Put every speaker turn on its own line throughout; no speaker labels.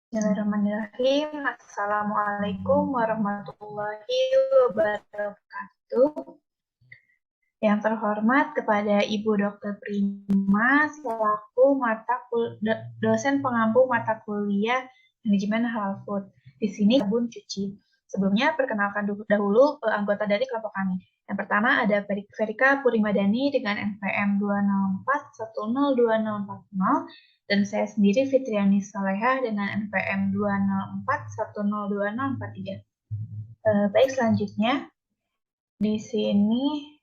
Bismillahirrahmanirrahim. Assalamualaikum warahmatullahi wabarakatuh. Yang terhormat kepada Ibu Dr. Prima selaku dosen pengampu mata kuliah Manajemen Halal Food. Di sini sabun cuci. Sebelumnya perkenalkan dahulu anggota dari kelompok kami. Yang pertama ada Verika Purimadani dengan NPM 204102040 dan saya sendiri Fitriani Salehah dengan NPM 204102043. Baik, selanjutnya di sini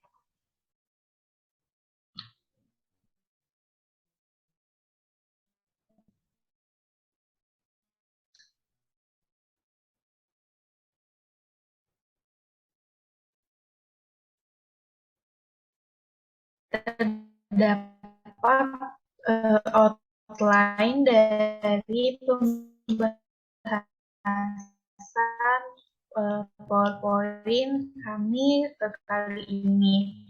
terdapat outline dari pembahasan PowerPoint kami kali ini.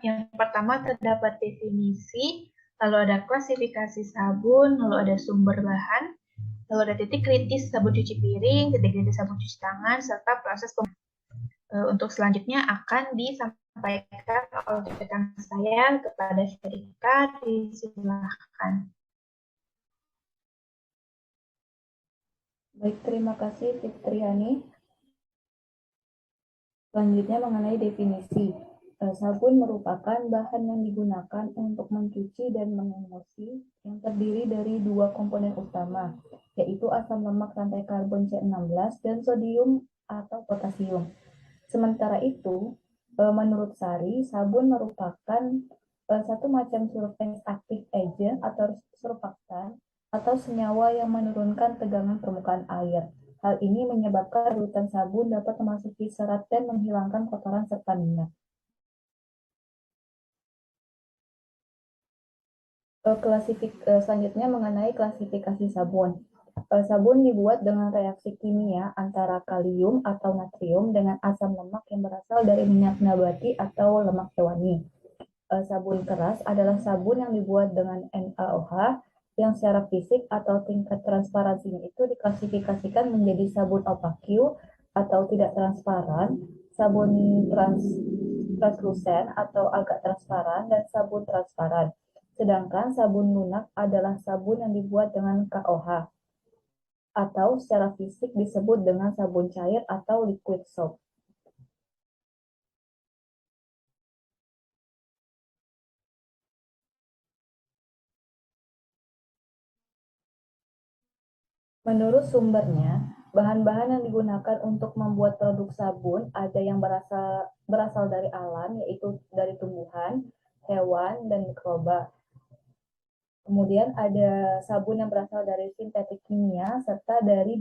Yang pertama terdapat definisi, lalu ada klasifikasi sabun, lalu ada sumber bahan, lalu ada titik kritis sabun cuci piring, titik kritis sabun cuci tangan, serta proses untuk selanjutnya akan disampaikan oleh rekan saya kepada Syarika. Disilahkan.
Baik, terima kasih Fitriani. Selanjutnya mengenai definisi. Sabun merupakan bahan yang digunakan untuk mencuci dan mengemulsi yang terdiri dari dua komponen utama, yaitu asam lemak rantai karbon C16 dan sodium atau potasium. Sementara itu, menurut Sari, sabun merupakan satu macam surface active agent atau surfaktan atau senyawa yang menurunkan tegangan permukaan air. Hal ini menyebabkan larutan sabun dapat memasuki serat dan menghilangkan kotoran serta minyak. Selanjutnya mengenai klasifikasi sabun. Sabun dibuat dengan reaksi kimia antara kalium atau natrium dengan asam lemak yang berasal dari minyak nabati atau lemak hewani. Sabun keras adalah sabun yang dibuat dengan NaOH yang secara fisik atau tingkat transparansinya itu diklasifikasikan menjadi sabun opaque atau tidak transparan, sabun translucent atau agak transparan, dan sabun transparan. Sedangkan sabun lunak adalah sabun yang dibuat dengan KOH atau secara fisik disebut dengan sabun cair atau liquid soap. Menurut sumbernya, bahan-bahan yang digunakan untuk membuat produk sabun ada yang berasal dari alam, yaitu dari tumbuhan, hewan, dan mikroba. Kemudian ada sabun yang berasal dari sintetik kimia, serta dari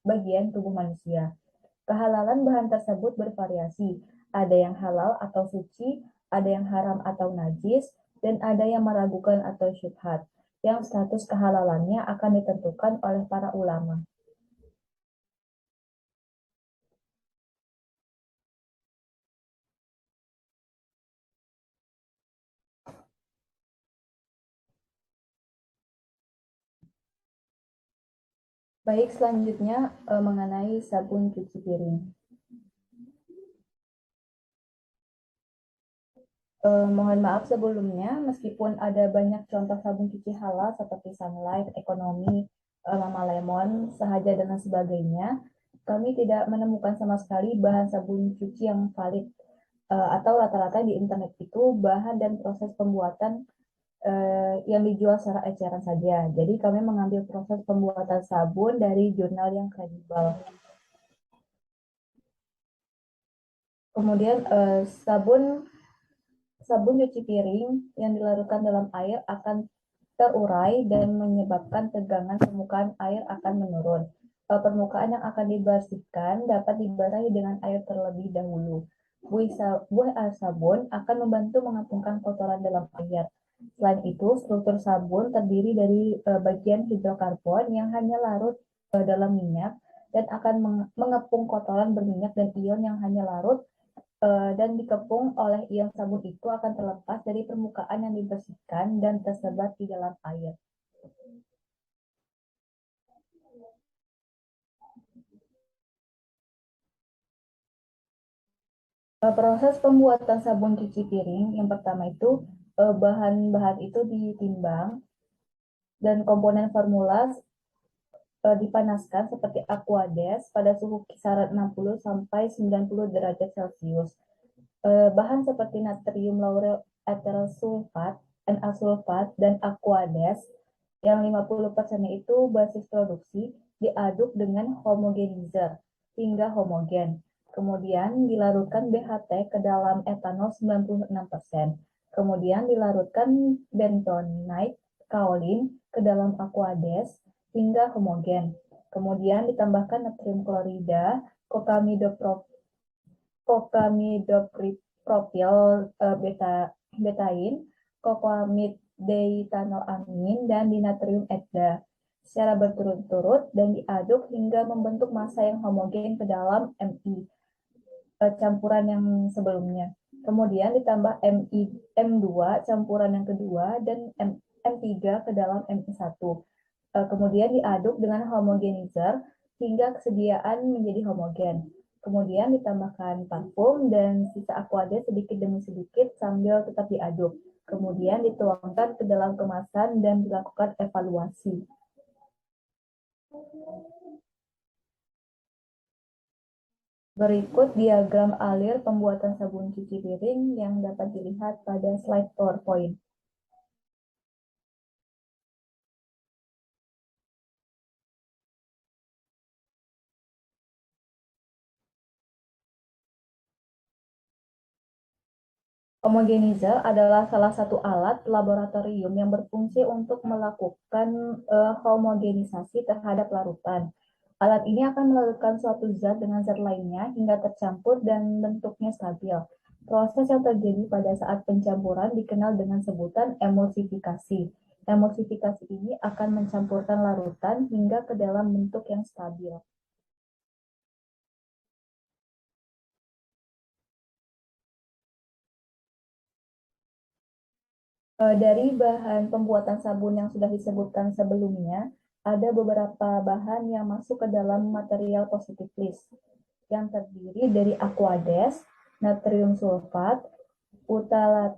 bagian tubuh manusia. Kehalalan bahan tersebut bervariasi. Ada yang halal atau suci, ada yang haram atau najis, dan ada yang meragukan atau syubhat, yang status kehalalannya akan ditentukan oleh para ulama. Baik, selanjutnya mengenai sabun cuci piring. Mohon maaf sebelumnya, meskipun ada banyak contoh sabun cuci halal seperti Sunlight, Ekonomi, Mama Lemon, Sahaja, dan sebagainya, kami tidak menemukan sama sekali bahan sabun cuci yang valid atau rata-rata di internet itu bahan dan proses pembuatan yang dijual secara eceran saja. Jadi kami mengambil proses pembuatan sabun dari jurnal yang kredibel. Kemudian sabun cuci piring yang dilarutkan dalam air akan terurai dan menyebabkan tegangan permukaan air akan menurun. Permukaan yang akan dibersihkan dapat dibasahi dengan air terlebih dahulu. Buah air sabun akan membantu mengapungkan kotoran dalam air. Selain itu, struktur sabun terdiri dari bagian hidrokarbon yang hanya larut dalam minyak dan akan mengepung kotoran berminyak dan ion yang hanya larut dan dikepung oleh ion sabun itu akan terlepas dari permukaan yang dibersihkan dan tersebar di dalam air. Proses pembuatan sabun cuci piring yang pertama itu bahan-bahan itu ditimbang dan komponen formula dipanaskan seperti aquades pada suhu kisaran 60 sampai 90 derajat Celcius. Bahan seperti natrium lauryl ethyl sulfat, Na sulfat, dan aquades yang 50% itu basis produksi diaduk dengan homogenizer hingga homogen. Kemudian dilarutkan BHT ke dalam etanol 96%. Kemudian dilarutkan bentonite kaolin ke dalam aquades hingga homogen. Kemudian ditambahkan natrium klorida, kokamidopropil betain, kokamid deitanolamin, dan dinatrium etda secara berturut-turut dan diaduk hingga membentuk massa yang homogen ke dalam Mi campuran yang sebelumnya. Kemudian ditambah M2 campuran yang kedua dan M3 ke dalam Mi1. Kemudian diaduk dengan homogenizer hingga kesediaan menjadi homogen. Kemudian ditambahkan parfum dan sisa aquades sedikit demi sedikit sambil tetap diaduk. Kemudian dituangkan ke dalam kemasan dan dilakukan evaluasi. Berikut diagram alir pembuatan sabun cuci piring yang dapat dilihat pada slide PowerPoint. Homogenizer adalah salah satu alat laboratorium yang berfungsi untuk melakukan homogenisasi terhadap larutan. Alat ini akan melarutkan suatu zat dengan zat lainnya hingga tercampur dan bentuknya stabil. Proses yang terjadi pada saat pencampuran dikenal dengan sebutan emulsifikasi. Emulsifikasi ini akan mencampurkan larutan hingga ke dalam bentuk yang stabil. Dari bahan pembuatan sabun yang sudah disebutkan sebelumnya, ada beberapa bahan yang masuk ke dalam material positif list, yang terdiri dari aquades, natrium sulfat, utalat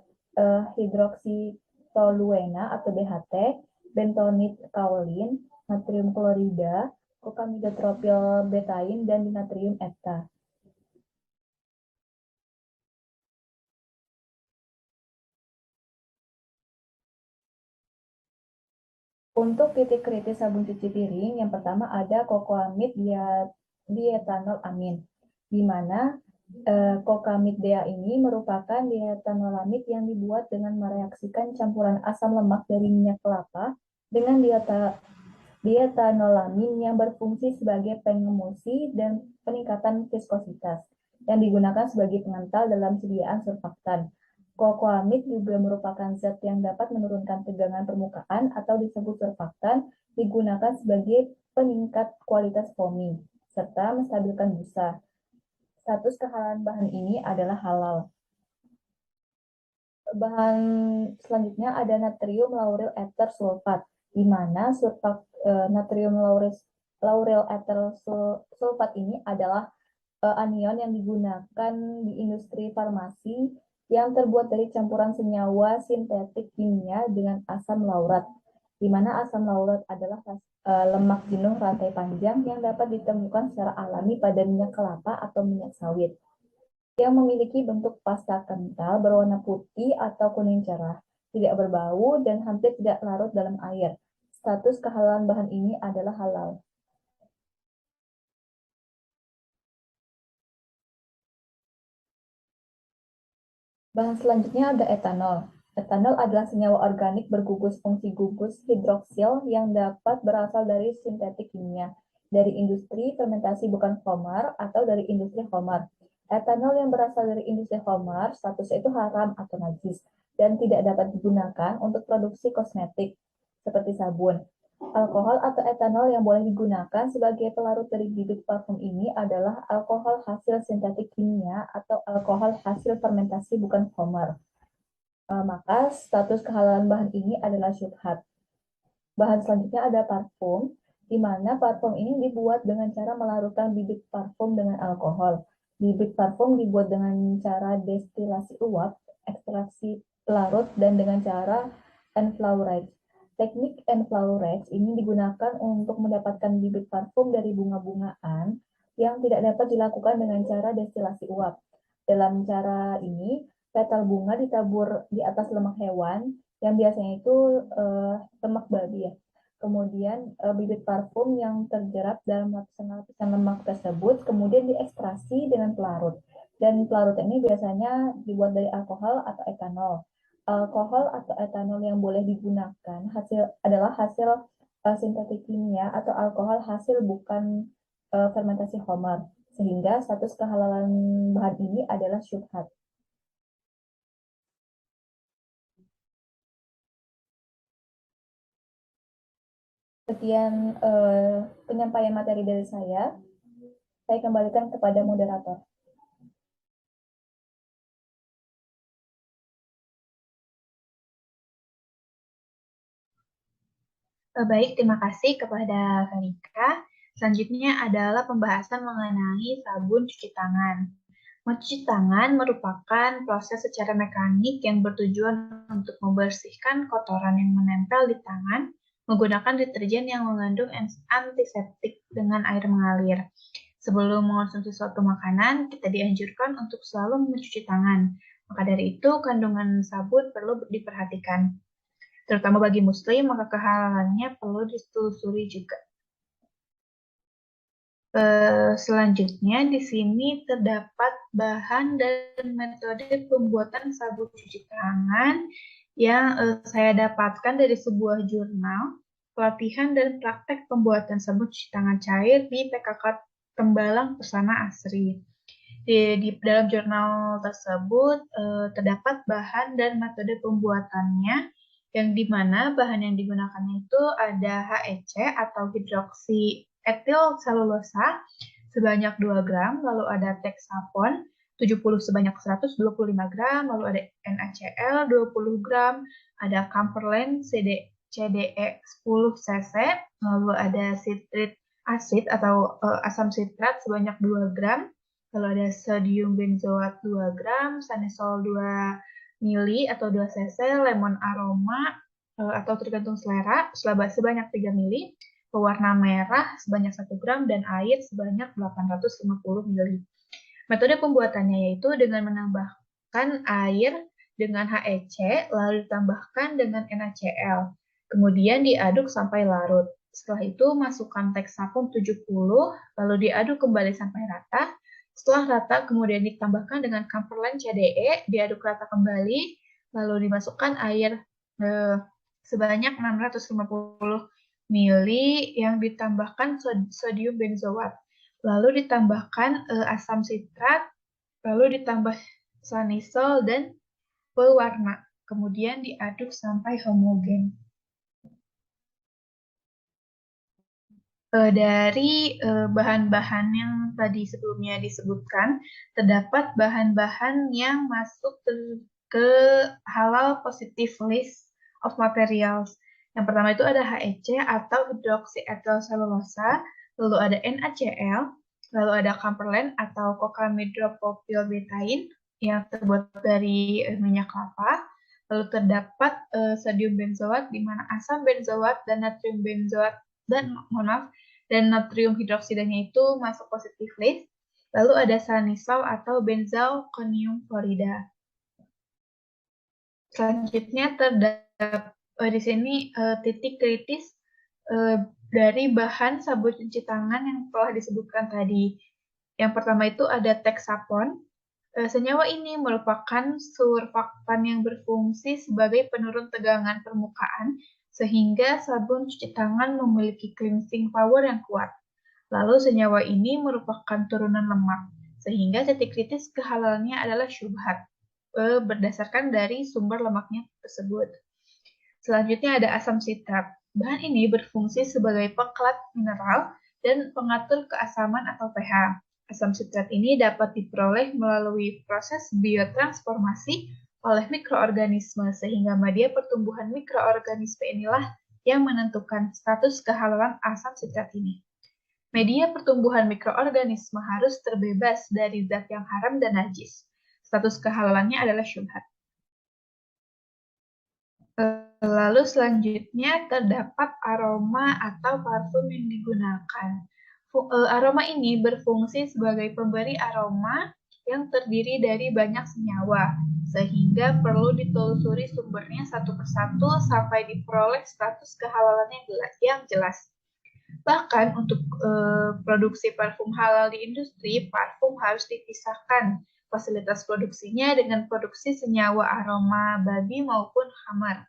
hidroksitoluena atau BHT, bentonit kaolin, natrium klorida, kokamidotropil betain, dan dinatrium etha. Untuk titik kritis sabun cuci piring, yang pertama ada kokoamid dietanolamid, di mana kokamid dea ini merupakan dietanolamid yang dibuat dengan mereaksikan campuran asam lemak dari minyak kelapa dengan dietanolamin yang berfungsi sebagai pengemulsi dan peningkatan viskositas, yang digunakan sebagai pengental dalam sediaan surfaktan. Kokoamid juga merupakan zat yang dapat menurunkan tegangan permukaan atau disebut surfaktan, digunakan sebagai peningkat kualitas foaming, serta menstabilkan busa. Status kehalalan bahan ini adalah halal. Bahan selanjutnya ada natrium lauryl ether sulfat, di mana natrium lauryl ether sulfat ini adalah anion yang digunakan di industri farmasi yang terbuat dari campuran senyawa sintetik kimia dengan asam laurat, di mana asam laurat adalah lemak jenuh rantai panjang yang dapat ditemukan secara alami pada minyak kelapa atau minyak sawit, yang memiliki bentuk pasta kental berwarna putih atau kuning cerah, tidak berbau, dan hampir tidak larut dalam air. Status kehalalan bahan ini adalah halal. Bahan selanjutnya ada etanol. Etanol adalah senyawa organik bergugus fungsi gugus hidroksil yang dapat berasal dari sintetik kimia, dari industri fermentasi bukan Homer atau dari industri Homer. Etanol yang berasal dari industri Homer statusnya itu haram atau najis dan tidak dapat digunakan untuk produksi kosmetik seperti sabun. Alkohol atau etanol yang boleh digunakan sebagai pelarut dari bibit parfum ini adalah alkohol hasil sintetik kimia atau alkohol hasil fermentasi bukan Homer. Maka status kehalalan bahan ini adalah syubhat. Bahan selanjutnya ada parfum, di mana parfum ini dibuat dengan cara melarutkan bibit parfum dengan alkohol. Bibit parfum dibuat dengan cara destilasi uap, ekstraksi larut, dan dengan cara enfleurage. Teknik enfleurage ini digunakan untuk mendapatkan bibit parfum dari bunga-bungaan yang tidak dapat dilakukan dengan cara destilasi uap. Dalam cara ini, petal bunga ditabur di atas lemak hewan, yang biasanya itu lemak babi ya. Kemudian bibit parfum yang terjerap dalam lapisan-lapisan lemak tersebut kemudian diekstraksi dengan pelarut. Dan pelarut ini biasanya dibuat dari alkohol atau etanol. Alkohol atau etanol yang boleh digunakan adalah hasil sintetik kimia atau alkohol hasil bukan fermentasi homer. Sehingga status kehalalan bahan ini adalah syubhat. Sekian penyampaian materi dari saya kembalikan kepada moderator.
Baik, terima kasih kepada Veronica. Selanjutnya adalah pembahasan mengenai sabun cuci tangan. Mencuci tangan merupakan proses secara mekanik yang bertujuan untuk membersihkan kotoran yang menempel di tangan menggunakan deterjen yang mengandung antiseptik dengan air mengalir. Sebelum mengonsumsi suatu makanan, kita dianjurkan untuk selalu mencuci tangan. Maka dari itu, kandungan sabun perlu diperhatikan. Terutama bagi muslim, maka kehalalannya perlu ditelusuri juga. Selanjutnya, di sini terdapat bahan dan metode pembuatan sabun cuci tangan yang saya dapatkan dari sebuah jurnal pelatihan dan praktek pembuatan sabun cuci tangan cair di PKK Tembalang Pesana Asri. Di dalam jurnal tersebut terdapat bahan dan metode pembuatannya yang dimana bahan yang digunakan itu ada HEC atau hidroksi etil selulosa sebanyak 2 gram, lalu ada Texapon 70 sebanyak 125 gram, lalu ada NaCl 20 gram, ada Camperland CDE 10 cc, lalu ada citrit asid atau asam sitrat sebanyak 2 gram, lalu ada sodium benzoat 2 gram, sanesol 2 mili atau 2 cc, lemon aroma atau tergantung selera sebanyak 3 mili, pewarna merah sebanyak 1 gram, dan air sebanyak 850 mili. Metode pembuatannya yaitu dengan menambahkan air dengan HEC, lalu ditambahkan dengan NaCl. Kemudian diaduk sampai larut. Setelah itu masukkan Texapon 70, lalu diaduk kembali sampai rata. Setelah rata, kemudian ditambahkan dengan Camperland CDE, diaduk rata kembali, lalu dimasukkan air sebanyak 650 mili yang ditambahkan sodium benzoat. Lalu ditambahkan asam sitrat, lalu ditambah sanisol dan pewarna. Kemudian diaduk sampai homogen. Dari bahan-bahan yang tadi sebelumnya disebutkan, terdapat bahan-bahan yang masuk ke halal positive list of materials. Yang pertama itu ada HEC atau hidroksietil selulosa, lalu ada NaCl, lalu ada Camperland atau cocamidopropylbetaine yang terbuat dari minyak kelapa, lalu terdapat sodium benzoat di mana asam benzoat dan natrium benzoat dan natrium hidroksidanya itu masuk positif list. Lalu ada sanisol atau benzalkonium klorida. Selanjutnya terdapat di sini titik kritis dari bahan sabun cuci tangan yang telah disebutkan tadi. Yang pertama itu ada Texapon. Senyawa ini merupakan surfaktan yang berfungsi sebagai penurun tegangan permukaan sehingga sabun cuci tangan memiliki cleansing power yang kuat. Lalu senyawa ini merupakan turunan lemak, sehingga titik kritis kehalalannya adalah syubhat, berdasarkan dari sumber lemaknya tersebut. Selanjutnya ada asam sitrat. Bahan ini berfungsi sebagai pengkelat mineral dan pengatur keasaman atau pH. Asam sitrat ini dapat diperoleh melalui proses biotransformasi oleh mikroorganisme, sehingga media pertumbuhan mikroorganisme inilah yang menentukan status kehalalan asam sitrat ini. Media pertumbuhan mikroorganisme harus terbebas dari zat yang haram dan najis. Status kehalalannya adalah syubhat. Lalu selanjutnya terdapat aroma atau parfum yang digunakan. Aroma ini berfungsi sebagai pemberi aroma yang terdiri dari banyak senyawa, sehingga perlu ditelusuri sumbernya satu persatu sampai diperoleh status kehalalan yang jelas. Bahkan untuk produksi parfum halal di industri, parfum harus dipisahkan fasilitas produksinya dengan produksi senyawa aroma babi maupun khamar.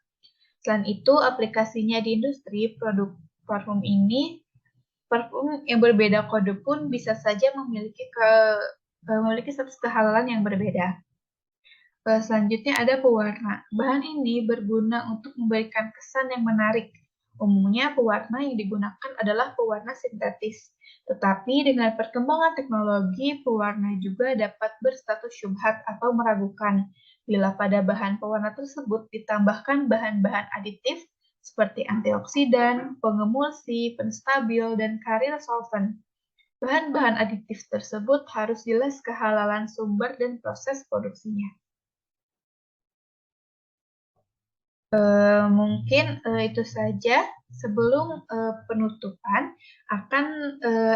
Selain itu, aplikasinya di industri produk parfum yang berbeda kode pun bisa saja memiliki status kehalalan yang berbeda. Selanjutnya ada pewarna. Bahan ini berguna untuk memberikan kesan yang menarik. Umumnya pewarna yang digunakan adalah pewarna sintetis. Tetapi dengan perkembangan teknologi, pewarna juga dapat berstatus syubhat atau meragukan bila pada bahan pewarna tersebut ditambahkan bahan-bahan aditif seperti antioksidan, pengemulsi, penstabil, dan karir solvent. Bahan-bahan aditif tersebut harus jelas kehalalan sumber dan proses produksinya. Mungkin itu saja. Sebelum penutupan, akan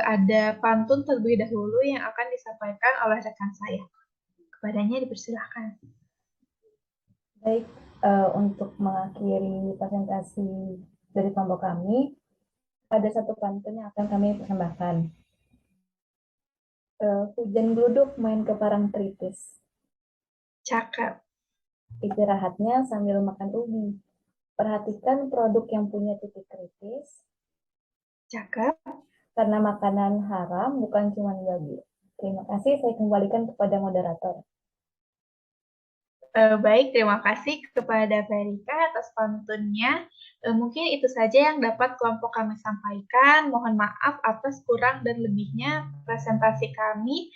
ada pantun terlebih dahulu yang akan disampaikan oleh rekan saya. Kepadanya dipersilahkan.
Baik, untuk mengakhiri presentasi dari kelompok kami, ada satu pantun yang akan kami persembahkan. Hujan gluduk main ke parang tritis.
Cakep.
Istirahatnya sambil makan ubi. Perhatikan produk yang punya titik kritis.
Cakep.
Karena makanan haram bukan cuma babi. Terima kasih, saya kembalikan kepada moderator.
Baik, terima kasih kepada Verika atas pantunnya. Mungkin itu saja yang dapat kelompok kami sampaikan. Mohon maaf atas kurang dan lebihnya presentasi kami.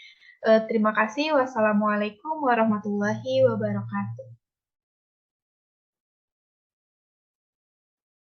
Terima kasih. Wassalamualaikum warahmatullahi wabarakatuh.